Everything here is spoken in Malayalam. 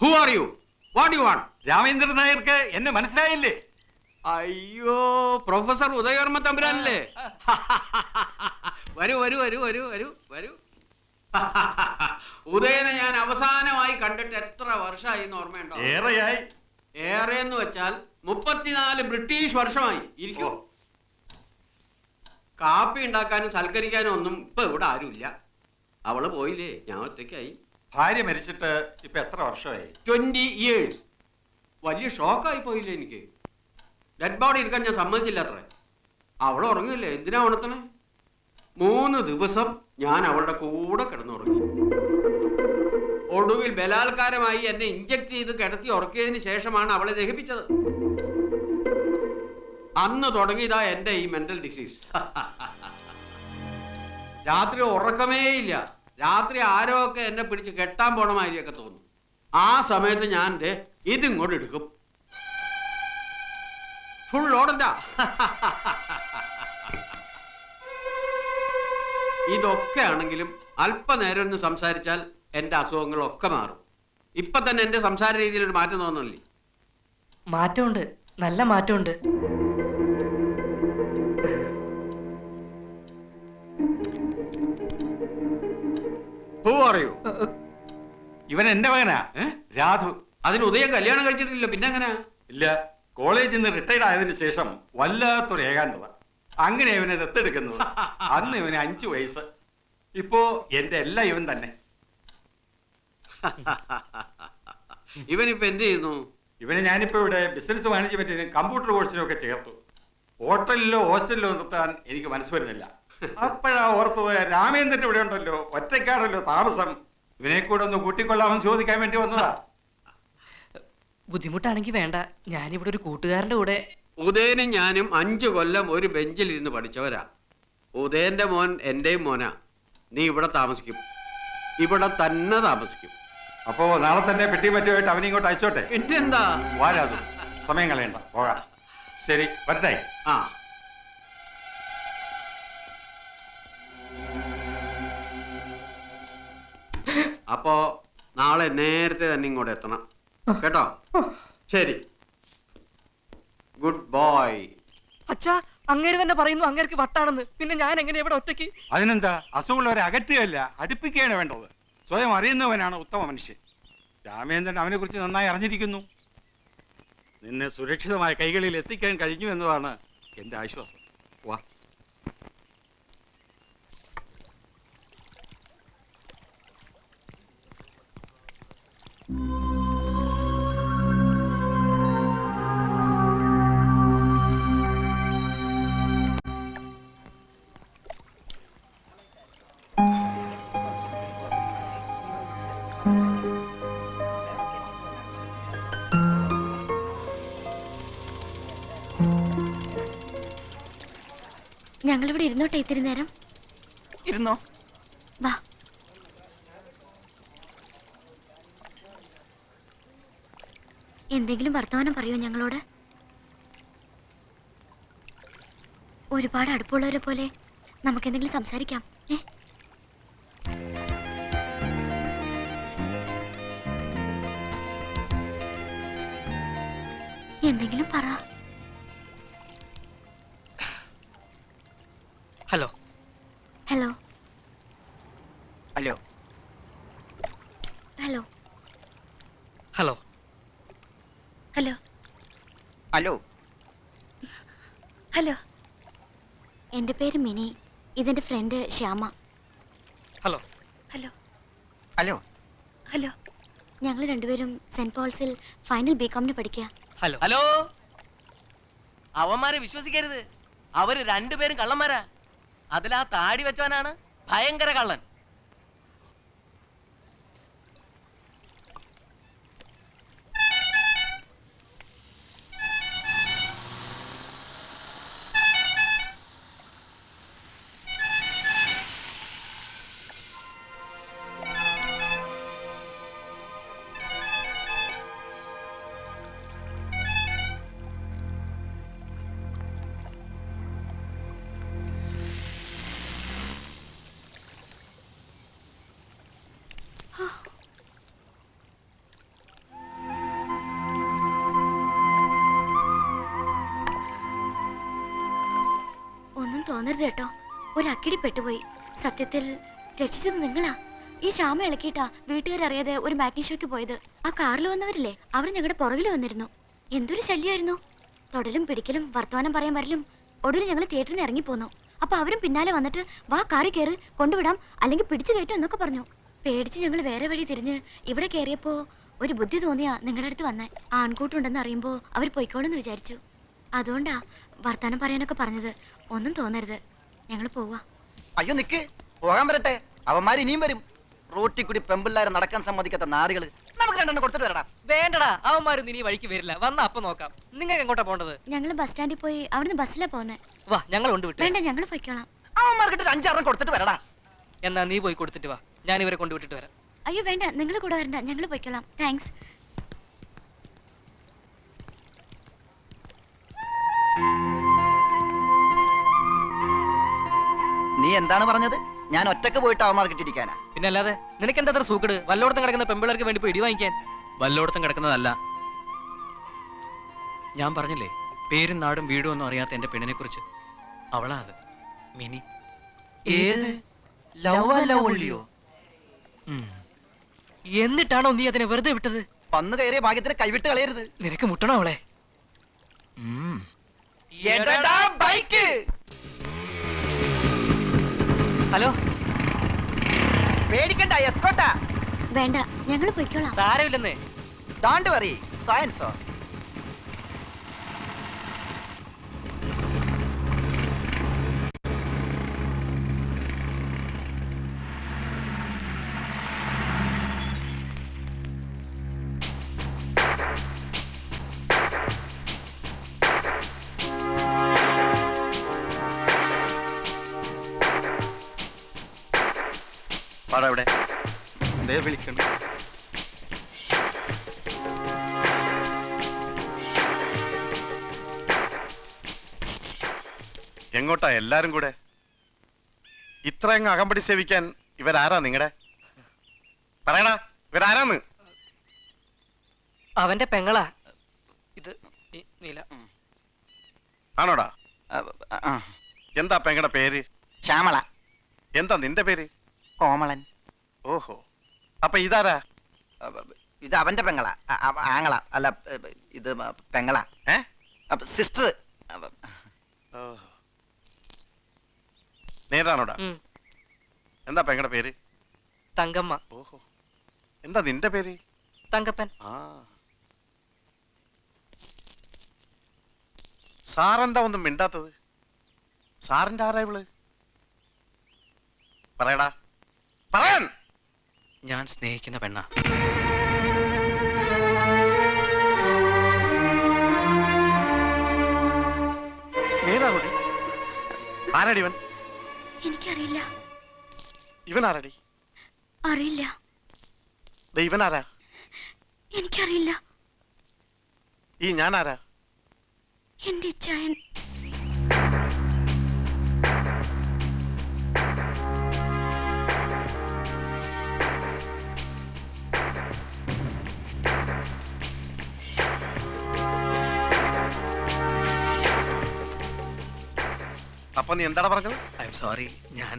Who are you? What you want? Ramendran നായർക്ക് എന്നെ മനസ്സിലായില്ലേ? അയ്യോ, പ്രൊഫസർ ഉദയവർമ്മ തമ്പുരാനല്ലേ? വരൂ വരൂ വരൂ വരൂ വരൂ വരൂ. ഉദയനെ ഞാൻ അവസാനമായി കണ്ടിട്ട് എത്ര വർഷമായി എന്ന് ഓർമ്മയുണ്ടോ? ഏറെയായി. ഏറെ എന്ന് വെച്ചാൽ 34 ബ്രിട്ടീഷ് വർഷമായി. ഇരിക്കൂ. കാപ്പി ഉണ്ടാക്കാനും സൽക്കരിക്കാനും ഒന്നും ഇപ്പൊ ഇവിടെ ആരുമില്ല. അവള് പോയില്ലേ, ഞാൻ ഒറ്റയ്ക്കായി. ഭാര്യ മരിച്ചിട്ട് ഇപ്പൊ എത്ര വർഷമായി? 20 years. വലിയ ഷോക്കായി പോയില്ലേ എനിക്ക്. ഡെഡ് ബോഡി എടുക്കാൻ ഞാൻ സമ്മതിച്ചില്ല അത്രേ. അവൾ ഉറങ്ങില്ലേ, എന്തിനാ ഉണർത്തണേ? 3 ദിവസം ഞാൻ അവളുടെ കൂടെ കിടന്നുറങ്ങി. ഒടുവിൽ ബലാത്കാരമായി എന്നെ ഇഞ്ചക്ട് ചെയ്ത് കിടത്തി ഉറക്കിയതിന് ശേഷമാണ് അവളെ ദഹിപ്പിച്ചത്. അന്ന് തുടങ്ങിയതാ എന്റെ ഈ മെന്റൽ ഡിസീസ്. രാത്രി ഉറക്കമേ ഇല്ല. രാത്രി ആരോ ഒക്കെ എന്നെ പിടിച്ച് കെട്ടാൻ പോണ മാതിരിയൊക്കെ തോന്നും. ആ സമയത്ത് ഞാൻ ഇതിങ്ങോട്ട് എടുക്കും. ഫുൾ ഓടണ്ട. ഇതൊക്കെ ആണെങ്കിലും അല്പനേരം ഒന്ന് സംസാരിച്ചാൽ എന്റെ അസുഖങ്ങളൊക്കെ മാറും. ഇപ്പൊ തന്നെ എന്റെ സംസാര രീതിയിൽ ഒരു മാറ്റം തോന്നുന്നില്ലേ? മാറ്റമുണ്ട്, നല്ല മാറ്റമുണ്ട്. Who are you? ഇവൻ എന്റെ മകനാ, രാധു. അതിന് ഉദയം കല്യാണം കഴിച്ചിട്ടില്ല, പിന്നെ എങ്ങനെയാ? ഇല്ല, കോളേജിൽ നിന്ന് റിട്ടയർഡ് ആയതിനു ശേഷം വല്ലാത്തൊരു ഏകാന്തത. അങ്ങനെ ഇവനെ ദത്തെടുക്കുന്നത്. അന്ന് ഇവന് 5 വയസ്സ്. ഇപ്പോ എന്റെ എല്ലാം ഇവൻ തന്നെ. ഇവനിപ്പോ എന്ത് ചെയ്യുന്നു? ഇവനെ ഞാനിപ്പോ ഇവിടെ ബിസിനസ് മാനേജ്മെന്റിനും കമ്പ്യൂട്ടർ കോഴ്സിനും ഒക്കെ ചേർത്തു. ഹോട്ടലിലോ ഹോസ്റ്റലിലോ നിർത്താൻ എനിക്ക് മനസ്സ് വരുന്നില്ല. അപ്പോഴാ ഓർത്തത്, രാമേന്ദ്രൻ ഇവിടെ ഉണ്ടല്ലോ, ഒറ്റയ്ക്കാണല്ലോ താമസം, ഇവനെ കൂടെ ഒന്ന് കൂട്ടിക്കൊള്ളാമെന്ന് ചോദിക്കാൻ വേണ്ടി വന്നതാ. ബുദ്ധിമുട്ടാണെങ്കിൽ വേണ്ട, ഞാനിവിടെ ഒരു കൂട്ടുകാരന്റെ കൂടെ. ഉദയനും ഞാനും 5 കൊല്ലം ഒരു ബെഞ്ചിൽ ഇരുന്ന് പഠിച്ചവരാ. ഉദയന്റെ മോൻ എന്റെയും മോനാ. നീ ഇവിടെ താമസിക്കും, ഇവിടെ തന്നെ താമസിക്കും. അപ്പോ നാളെ തന്നെ പെട്ടി പറ്റുമായിട്ട് അവനെ ഇങ്ങോട്ട് അയച്ചോട്ടെ. പിന്നെന്താ? വാരാതു, സമയം കളയണ്ട, പോകാം. ശരി, വരട്ടെ. ആ, അപ്പോ നാളെ നേരത്തെ തന്നെ ഇങ്ങോട്ട് എത്തണം കേട്ടോ? ശരി, ഗുഡ് ബോയ്. അച്ഛാ, അങ്ങേര് തന്നെ പറയുന്നു അങ്ങേർക്ക് വട്ടാണെന്ന്. പിന്നെ ഞാൻ എങ്ങനെ ഇവിടെ ഒറ്റയ്ക്ക്? അതിനെന്താ, അസുഖമുള്ളവരെ അകറ്റുകയല്ല, അടുപ്പിക്കുകയാണ് വേണ്ടത്. സ്വയം അറിയുന്നവനാണ് ഉത്തമ മനുഷ്യൻ. രാമേന്ദ്രൻ അവനെ കുറിച്ച് നന്നായി അറിഞ്ഞിരിക്കുന്നു. നിന്നെ സുരക്ഷിതമായ കൈകളിൽ എത്തിക്കാൻ കഴിഞ്ഞു എന്നതാണ് എന്റെ ആശ്വാസം. വാ. ഞങ്ങളിവിടെ ഇരുന്നോട്ടെ ഇത്തിരി നേരം? ഇരുന്നോ. വാ. എന്തെങ്കിലും വർത്തമാനം പറയോ ഞങ്ങളോട്? ഒരുപാട് അടുപ്പമുള്ളവരെ പോലെ നമുക്കെന്തെങ്കിലും സംസാരിക്കാം. എന്തെങ്കിലും പറ. Hello hello hello hello hello hello hello hello. എൻ്റെ പേര് മിനി, ഇതെന്റെ friend Shyama. Hello hello hello hello. ഞങ്ങൾ രണ്ടുപേരും സെന്റ് പോൾസിൽ ഫൈനൽ ബികോമിന് പഠിക്കുക. Hello hello. അവന്മാരെ വിശ്വസിക്കരുത്, അവര് രണ്ടുപേരും കള്ളന്മാരാ. അതിലാ താടി വെച്ചവനാണ് ഭയങ്കര കള്ളൻ. പറയരുത് കേട്ടോ. ഒരു അക്കിടി പെട്ടുപോയി. സത്യത്തിൽ രക്ഷിച്ചത് നിങ്ങളാ. ഈ ശ്യാമ ഇളക്കിയിട്ടാ വീട്ടുകാരറിയാതെ ഒരു മാറ്റിനി ഷോയ്ക്ക് പോയത്. ആ കാറിൽ വന്നവരില്ലേ, അവർ ഞങ്ങളുടെ പുറകിൽ വന്നിരുന്നു. എന്തൊരു ശല്യമായിരുന്നു. തൊടലും പിടിക്കലും വർത്തമാനം പറയാൻ വരലും. ഒടുവിൽ ഞങ്ങൾ തിയേറ്ററിന് ഇറങ്ങിപ്പോന്നു. അപ്പൊ അവരും പിന്നാലെ വന്നിട്ട് വാ കാറി കയറി കൊണ്ടുവിടാം, അല്ലെങ്കിൽ പിടിച്ചു കയറ്റും എന്നൊക്കെ പറഞ്ഞു. പേടിച്ച് ഞങ്ങൾ വേറെ വഴി തിരിഞ്ഞ് ഇവിടെ കയറിയപ്പോ ഒരു ബുദ്ധി തോന്നിയാ നിങ്ങളുടെ അടുത്ത് വന്നേ. ആൺകൂട്ടുണ്ടെന്ന് അറിയുമ്പോ അവർ പൊയ്ക്കോളെന്ന് വിചാരിച്ചു. അതുകൊണ്ടാ വർത്താനം പറയാനൊക്കെ പറഞ്ഞത്. ഒന്നും തോന്നരുത്, ഞങ്ങൾ പോവാ. അയ്യോ നിക്ക്, പോകാൻ വരട്ടെ. അവന്മാർ ഇനിയും വരും. റോട്ടി കൂടി പെമ്പിള്ളാരെ നടക്കാൻ സമ്മതിക്കാത്ത നാറുകള്. നമുക്ക് രണ്ടെണ്ണം കൊടുത്തിട്ട് വരടാ. വേണ്ടടാ, അവന്മാരൊന്നും ഇനി വഴിക്ക് വരില്ല. വന്ന അപ്പൊ നോക്കാം. നിങ്ങൾക്ക് എങ്ങോട്ടാ പോണ്ടത്? ഞങ്ങൾ ബസ് സ്റ്റാൻഡിൽ പോയി അവിടുന്ന് ബസ്സിലാ പോന്നെ. വാ, ഞങ്ങൾ കൊണ്ടുവിട്ടു. വേണ്ട, ഞങ്ങൾ പൊയ്ക്കോളാം. അവന്മാർക്കിട്ട് 5-6 കൊടുത്തിട്ട് വരടാ. എന്നാ നീ പോയി കൊടുത്തിട്ട് വാ, ഞാൻ ഇവരെ കൊണ്ടുവിട്ടിട്ട് വരാം. അയ്യോ വേണ്ട, നിങ്ങൾ കൂടെ വരണ്ട, ഞങ്ങൾ പൊയ്ക്കോളാം. താങ്ക്സ്. നീ എന്താണ് പറഞ്ഞത്? ഞാൻ ഒറ്റക്ക് പോയിട്ട് അവന്മാർക്ക് ഇട്ടിരിക്കാനാ? പിന്നെ അല്ലാതെ നിനക്ക് എന്താ അത്ര സൂക്കട്? വല്ലോടത്തും കിടക്കുന്ന പെമ്പിള്ളേർക്ക് വേണ്ടി പോയി ഇടി വാങ്ങിക്കാൻ. വല്ലോടത്തും കിടക്കുന്നതല്ല. ഞാൻ പറഞ്ഞില്ലേ, പേരും നാടും വീടും ഒന്നും അറിയാത്ത എന്റെ പെണ്ണിനെ കുറിച്ച്. അവളാ അത്, മിനി. ഏത് ലവ്വോ? എന്നിട്ടാണോ നീ അതിനെ വെറുതെ വിട്ടത്? വന്നു കയറിയ ഭാഗ്യത്തിന് കൈവിട്ട് കളയരുത്. നിനക്ക് മുട്ടണോ അവളെ? എടടാ ബൈക്ക്. ഹലോ, പേടിക്കണ്ട, എസ്കോട്ടാ. വേണ്ട, ഞങ്ങൾ പൊയ്ക്കോളാം. സാരമില്ലെന്നേ. Don't worry, സയൻസോ. എവിടെ ദേ വിളിക്കുന്നു. എങ്ങോട്ടാ എല്ലാരും കൂടെ? ഇത്രയങ്ങ് അകമ്പടി സേവിക്കാൻ ഇവരാരാ നിങ്ങടെ? പറയടാ, ഇവരാരാന്ന്? അവന്റെ പെങ്ങളാ ഇത്. നീല ആണോടാ? എന്താ പെങ്ങടെ പേര്? ശ്യാമള. എന്താ നിന്റെ പേര്? കോമളൻ. ഓഹോ, അപ്പൊ ഇതാരാ? ഇത് അവന്റെ പെങ്ങളാ. ആങ്ങള അല്ല, ഇത് പെങ്ങളാ. സിസ്റ്റർ. നേരാണോടാ? എന്താ പെങ്ങടെ പേര്? തങ്കമ്മ. ഓഹോ, എന്താ നിന്റെ പേര്? തങ്കപ്പൻ. ആ, സാറെന്താ ഒന്നും മിണ്ടാത്തത്? സാറിന്റെ ആരാ ഇവള്? പറയടാ, പറയാൻ. ഞാൻ സ്നേഹിക്കുന്ന പെണ്ണ. നേരാണോടി? ആരാടി ഇവൻ? എനിക്കറിയില്ല. ഇവൻ ആരാടി? അറിയില്ല. ഇവൻ ആരാ? എനിക്കറിയില്ല. ഈ ഞാൻ ആരാ? എന്റെ ഇച്ഛായൻ. അപ്പൊ നീ എന്താടാ പറഞ്ഞത്? I am sorry. ഞാൻ